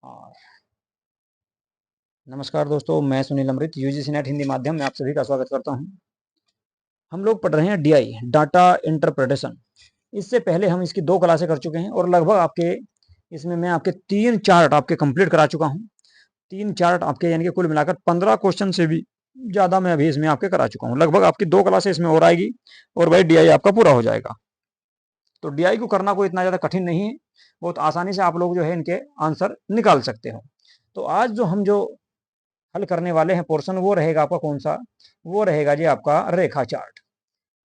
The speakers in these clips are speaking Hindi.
और नमस्कार दोस्तों, मैं सुनील अमृत यूजीसी नेट हिंदी माध्यम में आप सभी का स्वागत करता हूं। हम लोग पढ़ रहे हैं डीआई, डाटा इंटरप्रिटेशन। इससे पहले हम इसकी 2 क्लासें कर चुके हैं और लगभग आपके इसमें मैं आपके 3 चार्ट आपके कंप्लीट करा चुका हूं। 3 चार्ट आपके यानी कि कुल मिलाकर 15 क्वेश्चन से भी ज़्यादा मैं अभी इसमें आपके करा चुका हूँ। लगभग आपकी 2 क्लासें इसमें और आएगी और भाई डीआई आपका पूरा हो जाएगा। तो डीआई को करना कोई इतना ज़्यादा कठिन नहीं है, बहुत आसानी से आप लोग जो है इनके आंसर निकाल सकते हो। तो आज जो हम हल करने वाले हैं पोर्शन, वो रहेगा आपका कौन सा? वो रहेगा जी आपका रेखा चार्ट।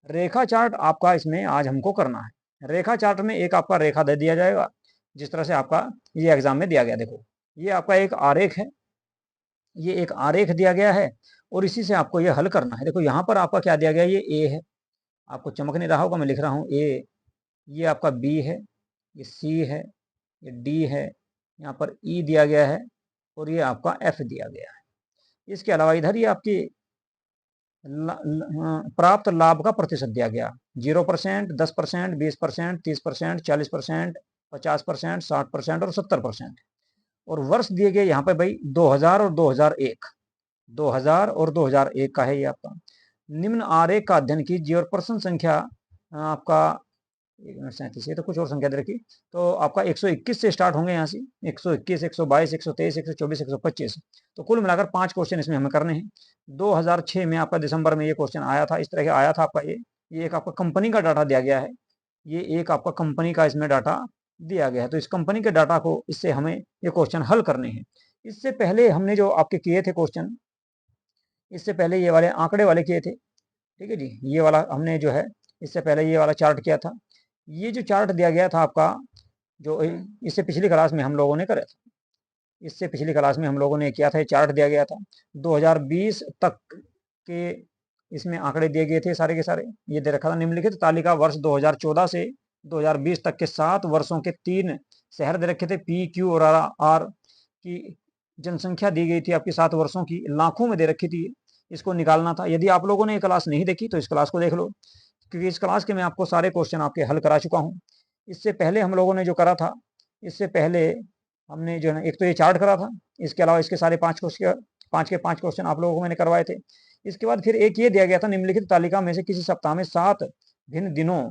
रेखा चार्ट आपका इसमें आज हमको करना है। रेखा चार्ट में एक आपका रेखा दे दिया जाएगा, जिस तरह से आपका ये एग्जाम में दिया गया। देखो, ये आपका एक आरेख है, ये एक आरेख दिया गया है और इसी से आपको ये हल करना है। देखो यहाँ पर आपका क्या दिया गया, ये ए है, आपको चमक नहीं रहा होगा, मैं लिख रहा हूँ ए। ये आपका बी है, ये सी है, ये डी है, यहाँ पर ई दिया गया है और ये आपका एफ दिया गया है। इसके अलावा इधर ये आपकी प्राप्त लाभ का प्रतिशत दिया गया, 0%, 10%, 20%, 30%, 40%, 50%, 60% और 70%। और वर्ष दिए गए यहाँ पे भाई 2000 और 2001, 2000 और 2001 का है ये आपका। निम्न आरेख का अध्ययन कीजिए और प्रश्न संख्या आपका 1 मिनट 37, ये तो कुछ और संख्या दे रखी। तो आपका 121 से स्टार्ट होंगे यहाँ से, 121, 122, 123, 124, 125। तो कुल मिलाकर 5 क्वेश्चन इसमें हमें करने हैं। 2006 में आपका दिसंबर में ये क्वेश्चन आया था, इस तरह का आया था आपका। ये एक आपका कंपनी का डाटा दिया गया है, ये एक आपका कंपनी का इसमें डाटा दिया गया है। तो इस कंपनी के डाटा को, इससे हमें ये क्वेश्चन हल करने हैं। इससे पहले हमने जो आपके किए थे क्वेश्चन, इससे पहले ये वाले आंकड़े वाले किए थे, ठीक है जी। ये वाला हमने जो है इससे पहले ये वाला चार्ट किया था। ये जो चार्ट दिया गया था आपका, जो इससे पिछली क्लास में हम लोगों ने करा था, इससे पिछली क्लास में हम लोगों ने किया था, ये चार्ट दिया गया था 2020 तक के। इसमें आंकड़े दिए गए थे सारे के सारे, ये दे रखा था निम्नलिखित तालिका वर्ष 2014 से 2020 तक के 7 वर्षों के 3 शहर दे रखे थे। पी, क्यू और आर की जनसंख्या दी गई थी आपकी 7 वर्षों की, लाखों में दे रखी थी। इसको निकालना था। यदि आप लोगों ने ये क्लास नहीं देखी तो इस क्लास को देख लो, क्योंकि इस क्लास के मैं आपको सारे क्वेश्चन आपके हल करा चुका हूँ। इससे पहले हम लोगों ने जो करा था, इससे पहले हमने जो है एक तो ये चार्ट करा था, इसके अलावा इसके सारे 5 क्वेश्चन आप लोगों को मैंने करवाए थे। इसके बाद फिर एक ये दिया गया था, निम्नलिखित तालिका में से किसी सप्ताह में 7 भिन्न दिनों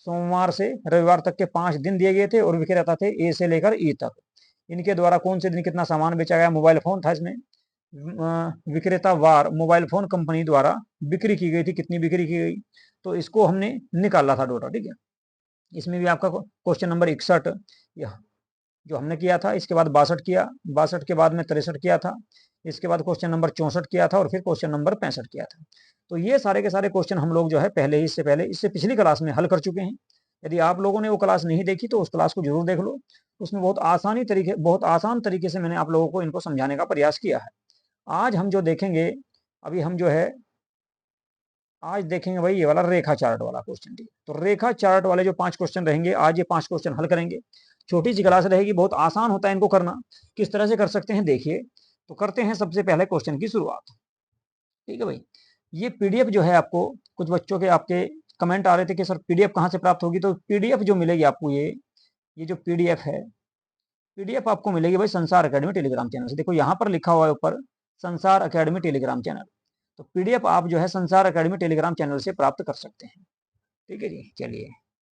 सोमवार से रविवार तक के 5 दिन दिए गए थे और विक्रेता थे ए से लेकर ई तक। इनके द्वारा कौन से दिन कितना सामान बेचा गया। मोबाइल फोन था इसमें, विक्रेता वार मोबाइल फोन कंपनी द्वारा बिक्री की गई थी, कितनी बिक्री की गई, तो इसको हमने निकाला था डाटा, ठीक है। इसमें भी आपका क्वेश्चन नंबर 61 जो हमने किया था। इसके बाद 62 किया, 62 के बाद में 63 किया था। इसके बाद क्वेश्चन नंबर 64 किया था और फिर क्वेश्चन नंबर 65 किया था। तो ये सारे के सारे क्वेश्चन हम लोग जो है पहले ही, इससे पिछली क्लास में हल कर चुके हैं। यदि आप लोगों ने वो क्लास नहीं देखी तो उस क्लास को जरूर देख लो। उसमें बहुत आसान तरीके से मैंने आप लोगों को इनको समझाने का प्रयास किया है। आज हम जो देखेंगे, अभी हम जो है आज देखेंगे भाई ये वाला रेखा चार्ट वाला क्वेश्चन। ठीक, तो रेखा चार्ट वाले जो 5 क्वेश्चन रहेंगे, आज ये 5 क्वेश्चन हल करेंगे। छोटी सी क्लास रहेगी, बहुत आसान होता है इनको करना। किस तरह से कर सकते हैं देखिए। तो करते हैं सबसे पहले क्वेश्चन की शुरुआत, ठीक है भाई। ये पीडीएफ जो है आपको, कुछ बच्चों के आपके कमेंट आ रहे थे कि सर पीडीएफ कहाँ से प्राप्त होगी। तो पीडीएफ जो मिलेगी आपको, ये जो पीडीएफ है, पीडीएफ आपको मिलेगी भाई संसार अकेडमी टेलीग्राम चैनल से। देखो यहाँ पर लिखा हुआ है ऊपर, संसार अकेडमी टेलीग्राम चैनल। तो पीडीएफ आप जो है संसार अकेडमी टेलीग्राम चैनल से प्राप्त कर सकते हैं, ठीक है जी। चलिए,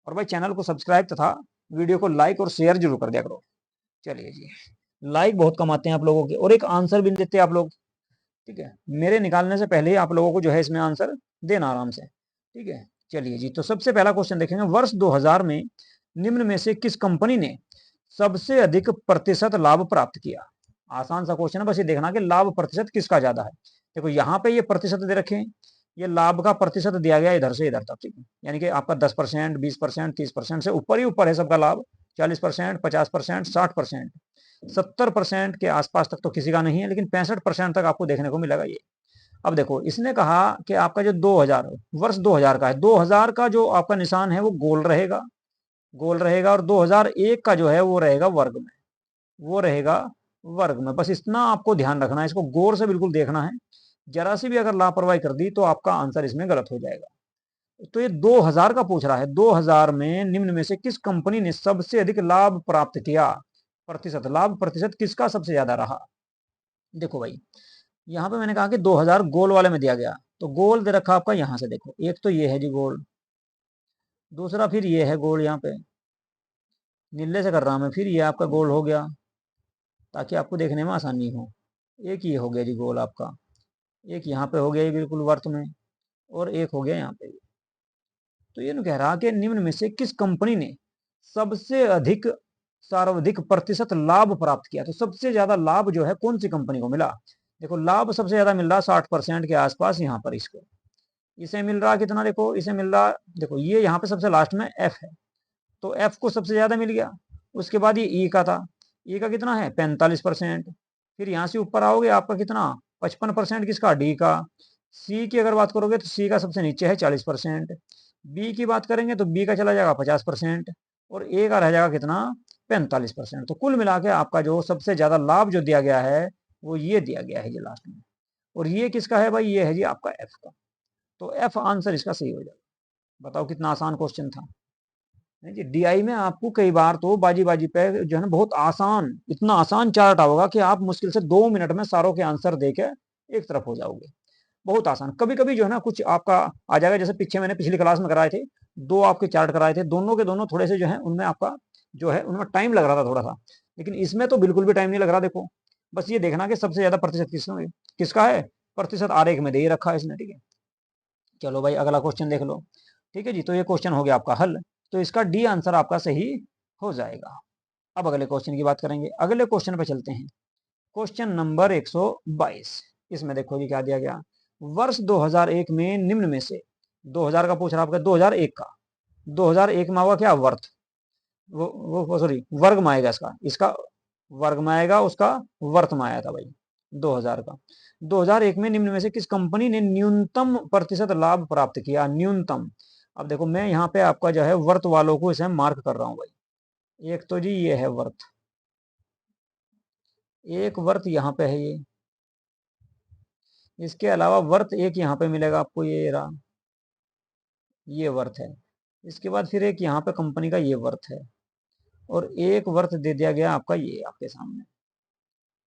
और भाई चैनल को सब्सक्राइब तथा वीडियो को लाइक और शेयर जरूर कर दिया करो। चलिए जी, लाइक बहुत कम आते हैं आप लोगों के और एक आंसर भी देते हैं आप लोग, ठीक है। मेरे निकालने से पहले ही आप लोगों को जो है इसमें आंसर देना आराम से, ठीक है। चलिए जी, तो सबसे पहला क्वेश्चन देखेंगे। वर्ष 2000 में निम्न में से किस कंपनी ने सबसे अधिक प्रतिशत लाभ प्राप्त किया। आसान सा क्वेश्चन है, बस ये देखना कि लाभ प्रतिशत किसका ज्यादा है। देखो यहाँ पे ये प्रतिशत दे रखे हैं, ये लाभ का प्रतिशत दिया गया इधर से इधर तक, ठीक है। यानी कि आपका 10%, 20%, 30% से ऊपर ही ऊपर है सबका लाभ। 40%, 50%, 60%, 70% के आसपास तक तो किसी का नहीं है, लेकिन 65% तक आपको देखने को मिलेगा ये। अब देखो, इसने कहा कि आपका जो 2000 वर्ष 2000 का है, 2000 का जो आपका निशान है वो गोल रहेगा, गोल रहेगा। और 2001 का जो है वो रहेगा वर्ग में, वो रहेगा वर्ग में। बस इतना आपको ध्यान रखना है, इसको गौर से बिल्कुल देखना है। जरा सी भी अगर लापरवाही कर दी तो आपका आंसर इसमें गलत हो जाएगा। तो ये 2000 का पूछ रहा है, 2000 में निम्न में से किस कंपनी ने सबसे अधिक लाभ प्राप्त किया। प्रतिशत, लाभ प्रतिशत किसका सबसे ज्यादा रहा। देखो भाई, यहाँ पे मैंने कहा कि 2000 गोल वाले में दिया गया, तो गोल दे रखा आपका यहाँ से, देखो एक तो ये है जी गोल, दूसरा फिर ये है गोल, यहाँ पे नीले से कर रहा हूं मैं, फिर ये आपका गोल हो गया ताकि आपको देखने में आसानी हो। एक ये हो गया जी गोल आपका, एक यहाँ पे हो गया ये बिल्कुल वर्त में, और एक हो गया यहाँ पे। तो ये कह रहा कि निम्न में से किस कंपनी ने सबसे अधिक सर्वाधिक प्रतिशत लाभ प्राप्त किया। तो सबसे ज्यादा लाभ जो है कौन सी कंपनी को मिला। देखो लाभ सबसे ज्यादा मिल रहा 60% के आसपास यहाँ पर इसको, इसे मिल रहा कितना, देखो इसे मिल रहा, देखो ये यहाँ पे सबसे लास्ट में एफ है, तो एफ को सबसे ज्यादा मिल गया। उसके बाद ये ई का था, ई का कितना है 45%। फिर यहाँ से ऊपर आओगे आपका कितना 55% किसका, डी का। सी की अगर बात करोगे तो सी का सबसे नीचे है 40%। बी की बात करेंगे तो बी का चला जाएगा 50%, और ए का रह जाएगा कितना 45%। तो कुल मिला के आपका जो सबसे ज्यादा लाभ जो दिया गया है वो ये दिया गया है ये लास्ट में। और ये किसका है भाई, ये है जी आपका एफ का। तो एफ आंसर इसका सही हो जाएगा। बताओ कितना आसान क्वेश्चन था जी। डीआई में आपको कई बार तो बाजी बाजी पे जो है ना बहुत आसान, इतना आसान चार्ट होगा कि आप मुश्किल से 2 मिनट में सारों के आंसर देके एक तरफ हो जाओगे। बहुत आसान। कभी कभी जो है ना कुछ आपका आ जाएगा, जैसे पीछे मैंने पिछली क्लास में कराए थे, 2 आपके चार्ट कराए थे, दोनों के दोनों थोड़े से जो है उनमें आपका जो है उनमें टाइम लग रहा था थोड़ा सा, लेकिन इसमें तो बिल्कुल भी टाइम नहीं लग रहा। देखो बस ये देखना कि सबसे ज्यादा प्रतिशत किसका है, प्रतिशत आरेख में दे ही रखा है इसने, ठीक है। चलो भाई अगला क्वेश्चन देख लो। ठीक है जी, तो ये क्वेश्चन हो गया आपका हल, तो इसका डी आंसर आपका सही हो जाएगा। अब अगले क्वेश्चन की बात करेंगे, अगले क्वेश्चन पे चलते हैं। Question number 122। इसमें देखो जी क्या दिया गया, वर्ष 2001 में निम्न में से, 2000 का पूछ रहा आपका, 2001 का, 2001 में होगा क्या वर्थ, वो सॉरी वर्ग में आएगा इसका, इसका वर्ग में आएगा, उसका वर्थ में आया था भाई 2000 का। 2001 में निम्न में से किस कंपनी ने न्यूनतम प्रतिशत लाभ प्राप्त किया, न्यूनतम। अब देखो मैं यहाँ पे आपका जो है वर्थ वालों को इसे मार्क कर रहा हूँ भाई। एक तो जी ये है वर्थ, एक वर्थ यहाँ पे है ये, इसके अलावा वर्थ एक यहाँ पे मिलेगा आपको, ये रहा, ये वर्थ है। इसके बाद फिर एक यहाँ पे कंपनी का ये वर्थ है, और एक वर्थ दे दिया गया आपका ये आपके सामने,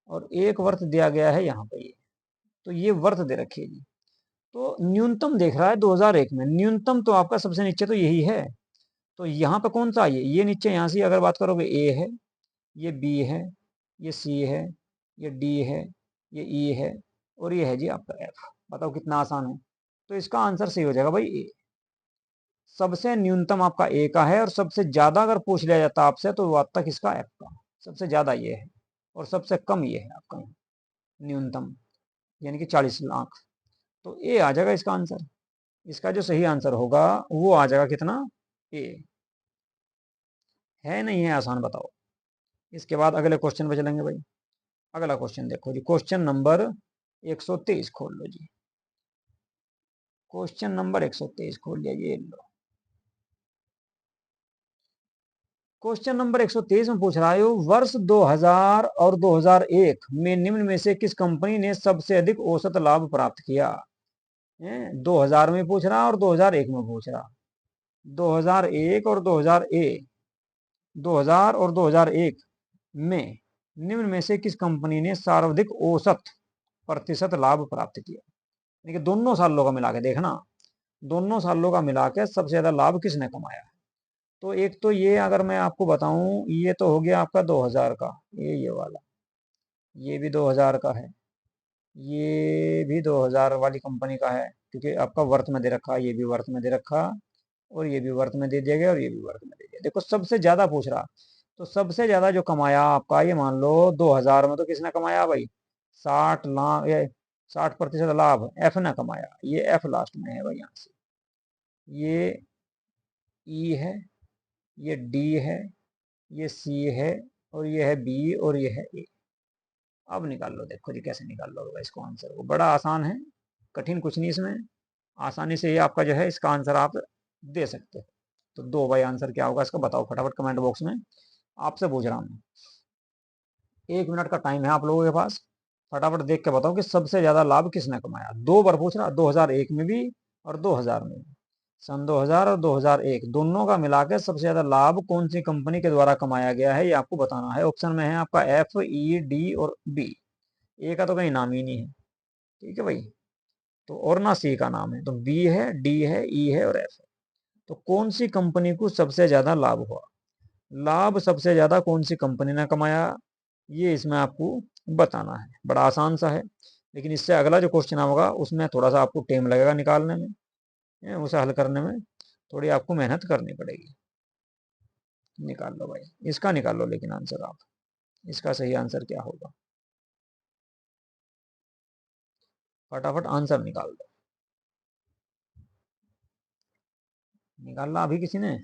और एक वर्थ दिया गया है यहाँ पे ये। तो ये वर्थ दे रखी है जी। तो न्यूनतम देख रहा है 2001 में, न्यूनतम तो आपका सबसे नीचे तो यही है। तो यहाँ पे कौन सा ये नीचे, यहाँ से अगर बात करोगे ए है, ये बी है, ये सी है, ये डी है, ये ई है, और ये है जी आपका एफ। बताओ कितना आसान है। तो इसका आंसर सही हो जाएगा भाई ए। सबसे न्यूनतम आपका ए का है, और सबसे ज्यादा अगर पूछ लिया जाता आपसे तो वो आता किसका, एफ का। सबसे ज्यादा ये है और सबसे कम ये है आपका न्यूनतम, यानी कि 40 लाख। तो ए आ जाएगा इसका आंसर। इसका जो सही आंसर होगा वो आ जाएगा कितना, ए। है नहीं है आसान, बताओ। इसके बाद अगले क्वेश्चन पे चलेंगे भाई। अगला क्वेश्चन देखो जी, क्वेश्चन नंबर 123 खोल लो जी। क्वेश्चन नंबर 123 खोल लिया, ये लो। क्वेश्चन नंबर 123 में पूछ रहा है वर्ष 2000 और 2001 में निम्न में से किस कंपनी ने सबसे अधिक औसत लाभ प्राप्त किया। 2000 में पूछ रहा और 2001 में पूछ रहा। 2001 और 2000 और 2001 में निम्न में से किस कंपनी ने सर्वाधिक औसत प्रतिशत लाभ प्राप्त किया। यानी कि दोनों सालों का मिला के देखना, दोनों सालों का मिला के सबसे ज्यादा लाभ किसने कमाया। तो एक तो ये अगर मैं आपको बताऊं, ये तो हो गया आपका 2000 का, ये वाला, ये भी 2000 का है, ये भी 2000 वाली कंपनी का है, क्योंकि आपका वर्थ में दे रखा, ये भी वर्थ में दे रखा, और ये भी वर्थ में दे दिया गया, और ये भी वर्थ में दे दिया। देखो सबसे ज्यादा पूछ रहा, तो सबसे ज्यादा जो कमाया आपका, ये मान लो 2000 में तो किसने कमाया भाई, 60 लाख, ये 60% लाभ एफ ने कमाया। ये एफ लास्ट में है भाई, यहाँ से ये ई है, ये डी है, ये सी है, और ये है बी, और ये है ए। अब निकाल लो, देखो जी कैसे निकाल लो इसको आंसर। वो बड़ा आसान है, कठिन कुछ नहीं इसमें, आसानी से ये आपका जो है इसका आंसर आप दे सकते हो। तो दो भाई आंसर क्या होगा इसका, बताओ फटाफट कमेंट बॉक्स में, आपसे पूछ रहा हूँ। 1 मिनट का टाइम है आप लोगों के पास, फटाफट देख के बताओ कि सबसे ज्यादा लाभ किसने कमाया। 2 बार पूछ रहा, 2001 में भी और 2000 में भी। सन 2000 और 2001 दोनों का मिलाकर सबसे ज्यादा लाभ कौन सी कंपनी के द्वारा कमाया गया है, ये आपको बताना है। ऑप्शन में है आपका एफ, ई, डी और बी। ए का तो कहीं नाम ही नहीं है, ठीक है भाई, तो और ना सी का नाम है, तो बी है, डी है, ई है और एफ है। तो कौन सी कंपनी को सबसे ज्यादा लाभ हुआ, लाभ सबसे ज्यादा कौन सी कंपनी ने कमाया, ये इसमें आपको बताना है। बड़ा आसान सा है, लेकिन इससे अगला जो क्वेश्चन होगा उसमें थोड़ा सा आपको टाइम लगेगा निकालने में, उसे हल करने में थोड़ी आपको मेहनत करनी पड़ेगी। निकाल लो भाई, इसका निकाल लो, लेकिन आंसर आप, इसका सही आंसर क्या होगा, फटाफट आंसर निकाल दो। निकालना अभी किसी ने,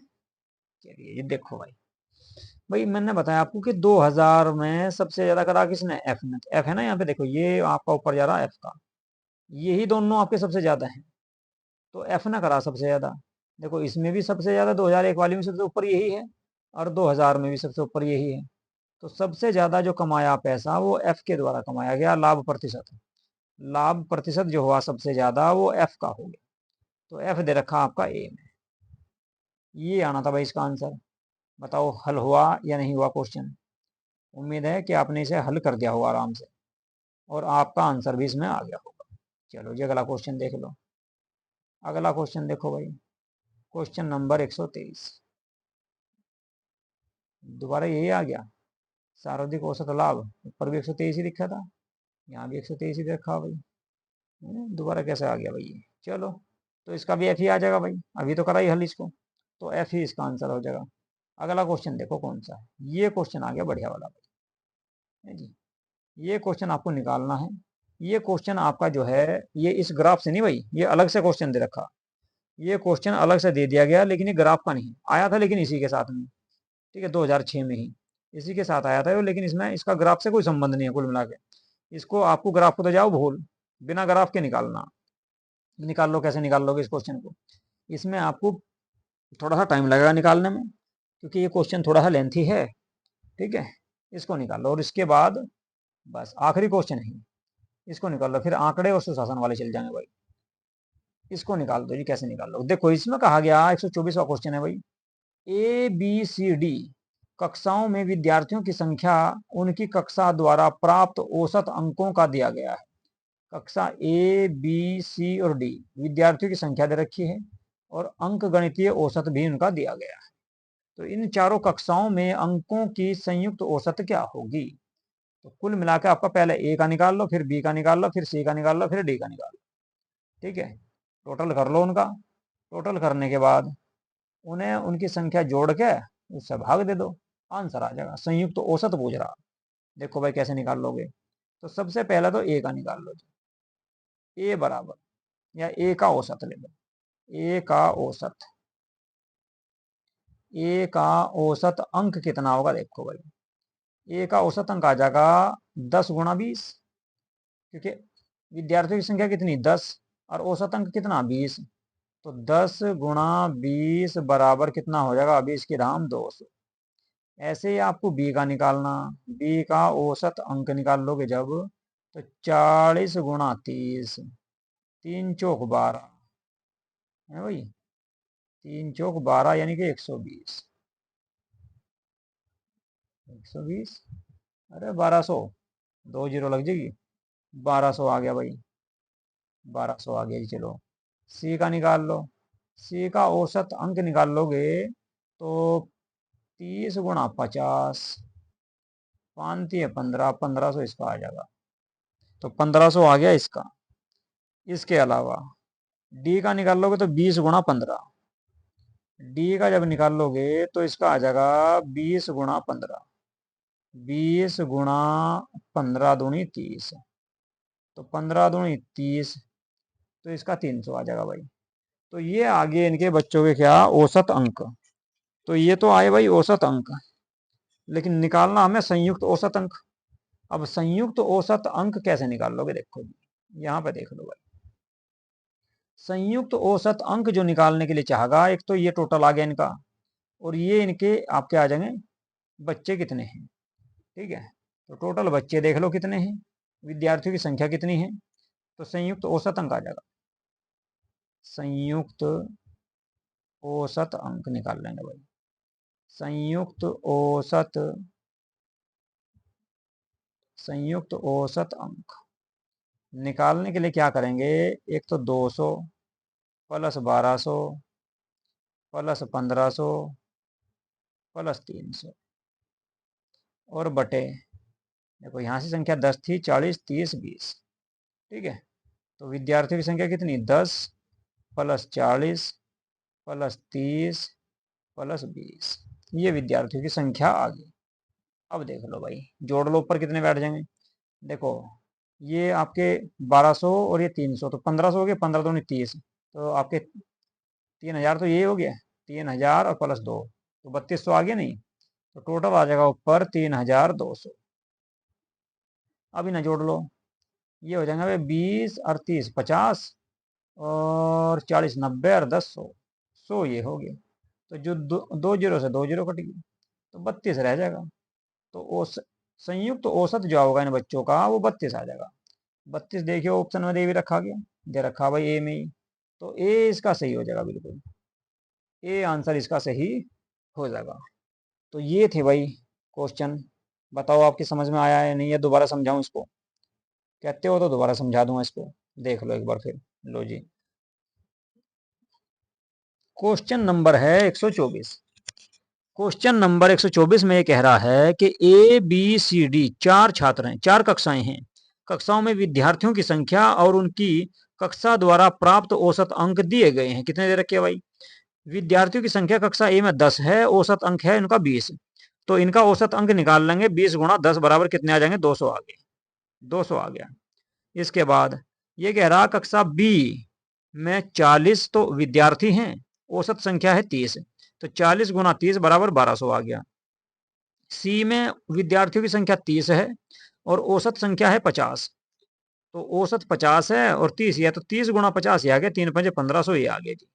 चलिए ये देखो भाई, भाई मैंने बताया आपको कि 2000 में सबसे ज्यादा करा किसने, एफ ने। एफ है ना यहाँ पे, देखो ये आपका ऊपर जा रहा है एफ का, यही दोनों आपके सबसे ज्यादा हैं, तो एफ ने करा सबसे ज्यादा। देखो इसमें भी सबसे ज्यादा 2001 वाली में सबसे ऊपर यही है, और 2000 में भी सबसे ऊपर यही है। तो सबसे ज्यादा जो कमाया पैसा वो एफ के द्वारा कमाया गया, लाभ प्रतिशत, लाभ प्रतिशत जो हुआ सबसे ज्यादा वो एफ का हो गया। तो एफ दे रखा आपका ए में, ये आना था भाई इसका आंसर। बताओ हल हुआ या नहीं हुआ क्वेश्चन। उम्मीद है कि आपने इसे हल कर दिया होगा आराम से, और आपका आंसर भी इसमें आ गया होगा। चलो जी अगला क्वेश्चन देख लो। अगला क्वेश्चन देखो भाई, क्वेश्चन नंबर 123, दोबारा यही आ गया, सर्वाधिक औसत लाभ। ऊपर भी 123 ही लिखा था, यहाँ भी 123 ही रखा भाई, दोबारा कैसे आ गया भाई ये। चलो, तो इसका भी एफ ही आ जाएगा भाई, अभी तो करा ही हल इसको, तो एफ ही इसका आंसर हो जाएगा। अगला क्वेश्चन देखो कौन सा है, ये क्वेश्चन आ गया बढ़िया वाला भाई, है जी। ये क्वेश्चन आपको निकालना है। ये क्वेश्चन आपका जो है, ये इस ग्राफ से नहीं भाई, ये अलग से क्वेश्चन दे रखा, ये क्वेश्चन अलग से दे दिया गया, लेकिन ये ग्राफ का नहीं आया था, लेकिन इसी के साथ में, ठीक है, 2006 में ही इसी के साथ आया था, लेकिन इसमें इसका ग्राफ से कोई संबंध नहीं है कुल मिला के। इसको आपको ग्राफ को तो जाओ भूल, बिना ग्राफ के निकालना। निकाल लो, कैसे निकाल लोगे इस क्वेश्चन को, इसमें आपको थोड़ा सा टाइम लगेगा निकालने में, क्योंकि ये क्वेश्चन थोड़ा सा लेंथी है, ठीक है। इसको निकाल लो, और इसके बाद बस आखिरी क्वेश्चन है, इसको निकाल लो, फिर आंकड़े और सुशासन वाले चल जाएंगे भाई। इसको निकाल दो जी, कैसे निकाल लो, देखो इसमें कहा गया 124वां क्वेश्चन है भाई, ए बी सी डी कक्षाओं में विद्यार्थियों की संख्या उनकी कक्षा द्वारा प्राप्त औसत अंकों का दिया गया है। कक्षा ए बी सी और डी विद्यार्थियों की संख्या दे रखी है, और अंक गणितीय औसत भी उनका दिया गया है। तो इन चारों कक्षाओं में अंकों की संयुक्त औसत क्या होगी। तो कुल मिलाकर आपका पहले ए का निकाल लो, फिर बी का निकाल लो, फिर सी का निकाल लो, फिर डी का निकाल लो, ठीक है। टोटल कर लो उनका, टोटल करने के बाद उन्हें उनकी संख्या जोड़ के उससे भाग दे दो, आंसर आ जाएगा। संयुक्त औसत पूछ रहा, देखो भाई कैसे निकाल लोगे। तो सबसे पहला तो ए का निकाल लो, ए बराबर, या ए का औसत ले लो, ए का औसत, ए का औसत अंक कितना होगा, देखो भाई ए का औसत अंक आ जाएगा 10 × 20, क्योंकि विद्यार्थियों की संख्या कितनी 10, और औसत अंक कितना 20, तो 10 × 20 बराबर कितना हो जाएगा, अभी इसकी दाम 200। ऐसे ही आपको बी का निकालना, बी का औसत अंक निकाल लोगे जब, तो 40 × 30, 3 × 4 = 12 है भाई, 3 × 4 = 12 यानी कि 120, 120, अरे 1200, 2 जीरो लग जाएगी, 1200 आ गया भाई, 1200 आ गया जी। चलो सी का निकाल लो, सी का औसत अंक निकाल लोगे तो 30 × 50, 5×3 = 15, 1500 इसका आ जाएगा, तो 1500 आ गया इसका। इसके अलावा डी का निकाल लोगे तो 20 × 15, डी का जब निकाल लोगे तो इसका आ जाएगा 20 × 15, 20 × 15 दूनी 30, तो 15 दूनी 30, तो इसका 300 आ जाएगा भाई। तो ये आगे इनके बच्चों के क्या औसत अंक, तो ये तो आए भाई औसत अंक, लेकिन निकालना हमें संयुक्त औसत अंक। अब संयुक्त औसत अंक कैसे निकाल लोगे, देखो यहाँ पे देख लो भाई, संयुक्त औसत अंक जो निकालने के लिए चाहेगा, एक तो ये टोटल आ गया इनका, और ये इनके आपके आ जाएंगे बच्चे कितने हैं, ठीक है। तो टोटल बच्चे देख लो कितने हैं, विद्यार्थियों की संख्या कितनी है, तो संयुक्त औसत अंक आ जाएगा, संयुक्त औसत अंक निकाल लेंगे भाई। संयुक्त औसत, संयुक्त औसत अंक निकालने के लिए क्या करेंगे, एक तो 200 प्लस 1200 प्लस 1500 प्लस 300 और बटे, देखो यहाँ से संख्या 10 थी, 40 30 20, ठीक है। तो विद्यार्थियों की संख्या कितनी, 10 प्लस 40 प्लस 30 प्लस 20, ये विद्यार्थियों की संख्या आ गई। अब देख लो भाई, जोड़ लो, ऊपर कितने बैठ जाएंगे, देखो ये आपके 1200 और ये 300, तो 1500 हो गए, 15 दूनी 30, तो आपके 3000 तो ये हो गया, 3000 और प्लस 2 तो 3200 आ गया नहीं, तो टोटल आ जाएगा ऊपर 3200। अब इन्हें जोड़ लो, ये हो जाएंगे 20 और 30 50 और 40 90 और 10 100, 100 ये हो गया। तो जो दो जीरो से 2 जीरो कट गई, तो 32 रह जाएगा। तो संयुक्त औसत जो होगा इन बच्चों का वो 32 आ जाएगा। 32 देखिए ऑप्शन में दे भी रखा गया, दे रखा भाई ए में ही, तो ए इसका सही हो जाएगा, बिल्कुल ए आंसर इसका सही हो जाएगा। तो ये थे भाई क्वेश्चन, बताओ आपकी समझ में आया है नहीं, या दोबारा समझाऊं इसको, कहते हो तो दोबारा समझा दूंगा इसको, देख लो एक बार फिर। लो जी, क्वेश्चन नंबर है 124। क्वेश्चन नंबर 124 में ये कह रहा है कि ए बी सी डी 4 छात्र हैं, 4 कक्षाएं हैं, कक्षाओं में विद्यार्थियों की संख्या और उनकी कक्षा द्वारा प्राप्त औसत अंक दिए गए हैं। कितने दे रखे भाई, विद्यार्थियों की संख्या कक्षा ए में 10 है, औसत अंक है इनका 20, तो इनका औसत अंक निकाल लेंगे, 20 गुणा 10 बराबर कितने आ जाएंगे, 200 आ गए, 200 आ गया। इसके बाद ये कह रहा कक्षा बी में 40 तो विद्यार्थी हैं, औसत संख्या है 30, तो 40 गुना 30 बराबर 1200 आ गया। सी में विद्यार्थियों की संख्या 30 है और औसत संख्या है 50, तो औसत 50 है और 30 है, तो 30 गुना 50 ही आ गया, 3 पंजे 1500 ये आ गया जी।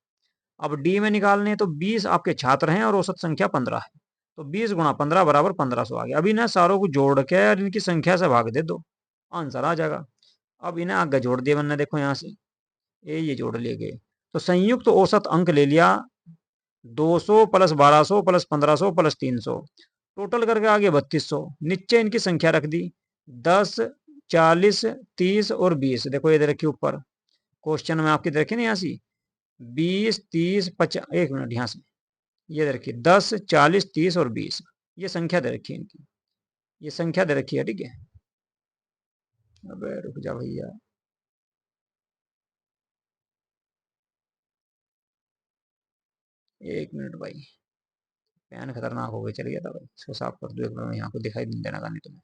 अब डी में निकालने, तो 20 आपके छात्र हैं और औसत संख्या 15 है, तो 20 गुना 15 बराबर 1500 आ गया। अब इन्हें सारों को जोड़ के और इनकी संख्या से भाग दे दो, आंसर आ जाएगा। अब इन्हें आगे जोड़ दिया मैंने, देखो यहाँ से ये जोड़ लिए गए, तो संयुक्त तो औसत अंक ले लिया 200 प्लस 1200 प्लस 1500 प्लस 300, टोटल करके आ गया 3200। नीचे इनकी संख्या रख दी 10 40 30 और 20, देखो ये दे रखी ऊपर क्वेश्चन में आपकी दे रखी ना यहाँ से 20 30 50, एक मिनट यहाँ से ये दे रखी 10 40 30 और 20, ये संख्या दे रखी है इनकी, ये संख्या दे रखी है, ठीक है। अबे रुक जा भैया, एक मिनट भाई, पेन खतरनाक हो गई, चल गया था भाई, इसको साफ कर दो एक बार, यहाँ को दिखाई नहीं देना नहीं तुम्हें।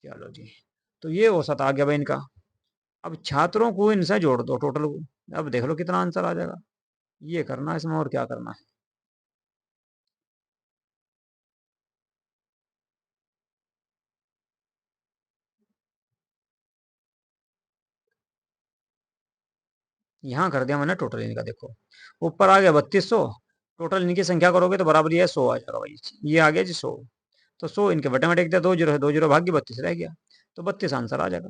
चलो जी, तो ये औसत आ गया भाई इनका। अब छात्रों को इनसे जोड़ दो टोटल को, अब देख लो कितना आंसर आ जाएगा, ये करना है इसमें, और क्या करना है। यहाँ कर दिया मैंने टोटल इनका, देखो ऊपर आ गया 3200, टोटल इनकी संख्या करोगे तो बराबर ये 100 आ जाएगा भाई, ये आ गया जी 100, तो 100 इनके बटे में टेक दिया, 2 जीरो है 2 जीरो भाग्य 32 रह गया, तो 32 आंसर आ जाएगा।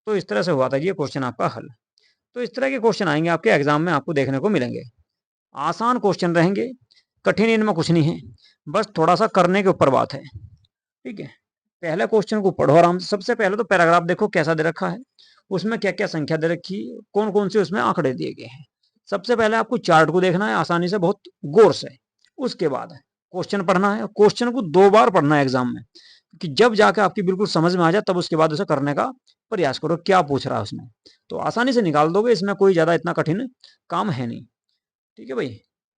तो इस तरह से हुआ था ये क्वेश्चन आपका हल। तो इस तरह के क्वेश्चन आएंगे आपके एग्जाम में, आपको देखने को मिलेंगे, आसान क्वेश्चन रहेंगे, कठिन इनमें कुछ नहीं है, बस थोड़ा सा करने के ऊपर बात है, ठीक है। पहले क्वेश्चन को पढ़ो आराम से, सबसे पहले तो पैराग्राफ देखो कैसा दे रखा है, उसमें क्या क्या संख्या दे रखी, कौन कौन से उसमें आंकड़े दिए गए हैं। सबसे पहले आपको चार्ट को देखना है आसानी से, बहुत गौर से, उसके बाद क्वेश्चन पढ़ना है, क्वेश्चन को 2 बार पढ़ना है एग्जाम में, कि जब जाकर आपकी बिल्कुल समझ में आ जाए तब उसके बाद उसे करने का प्रयास करो, क्या पूछ रहा है उसमें, तो आसानी से निकाल दोगे, इसमें कोई ज्यादा इतना कठिन काम है नहीं, ठीक है भाई।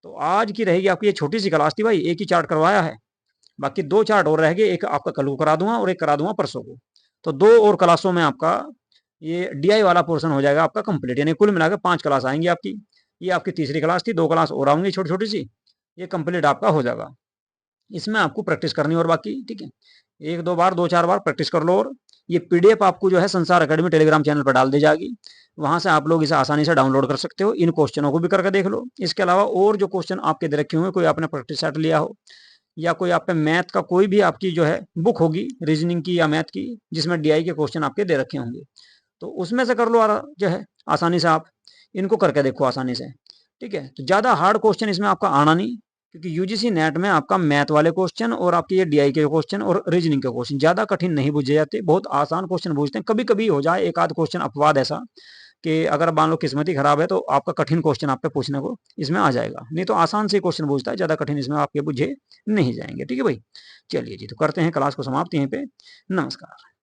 तो आज की रहेगी आपकी ये छोटी सी क्लास थी भाई, एक ही चार्ट करवाया है, बाकी 2 चार्ट और रह गए, एक आपका कल को करा दूंगा और एक करा दूंगा परसों को, तो 2 और क्लासों में आपका ये डीआई वाला पोर्शन हो जाएगा आपका कंप्लीट, यानी कुल मिलाकर 5 क्लास आएंगी आपकी, ये आपकी तीसरी क्लास थी, 2 क्लास और आऊंगी छोटी छोटी सी, ये कंप्लीट आपका हो जाएगा। इसमें आपको प्रैक्टिस करनी और बाकी, ठीक है, 1 2 बार 2 4 बार प्रैक्टिस कर लो, और ये पीडीएफ आपको जो है संसार अकेडमी टेलीग्राम चैनल पर डाल दी जाएगी, वहां से आप लोग इसे आसानी से डाउनलोड कर सकते हो, इन क्वेश्चनों को भी करके देख लो। इसके अलावा और जो क्वेश्चन आपके दे रखे हुए, कोई आपने प्रैक्टिस सेट लिया हो, या कोई आप पे मैथ का कोई भी आपकी जो है बुक होगी रीजनिंग की या मैथ की, जिसमें डीआई के क्वेश्चन आपके दे रखे होंगे, तो उसमें से कर लो जो है आसानी से, आप इनको करके देखो आसानी से, ठीक है। तो ज़्यादा हार्ड क्वेश्चन इसमें आपका आना नहीं, क्योंकि यूजीसी नेट में आपका मैथ वाले क्वेश्चन और आपके ये डीआई के क्वेश्चन और रीजनिंग के क्वेश्चन ज़्यादा कठिन नहीं पूछे जाते, बहुत आसान क्वेश्चन पूछते हैं। कभी कभी हो जाए एक आध क्वेश्चन अपवाद ऐसा कि अगर मान लो किस्मत ही खराब है तो आपका कठिन क्वेश्चन आप पे पूछने को इसमें आ जाएगा, नहीं तो आसान से क्वेश्चन पूछता है, ज़्यादा कठिन इसमें आपके पूछे नहीं जाएंगे। ठीक है भाई, चलिए जी, तो करते हैं क्लास को समाप्त यहीं पे। नमस्कार।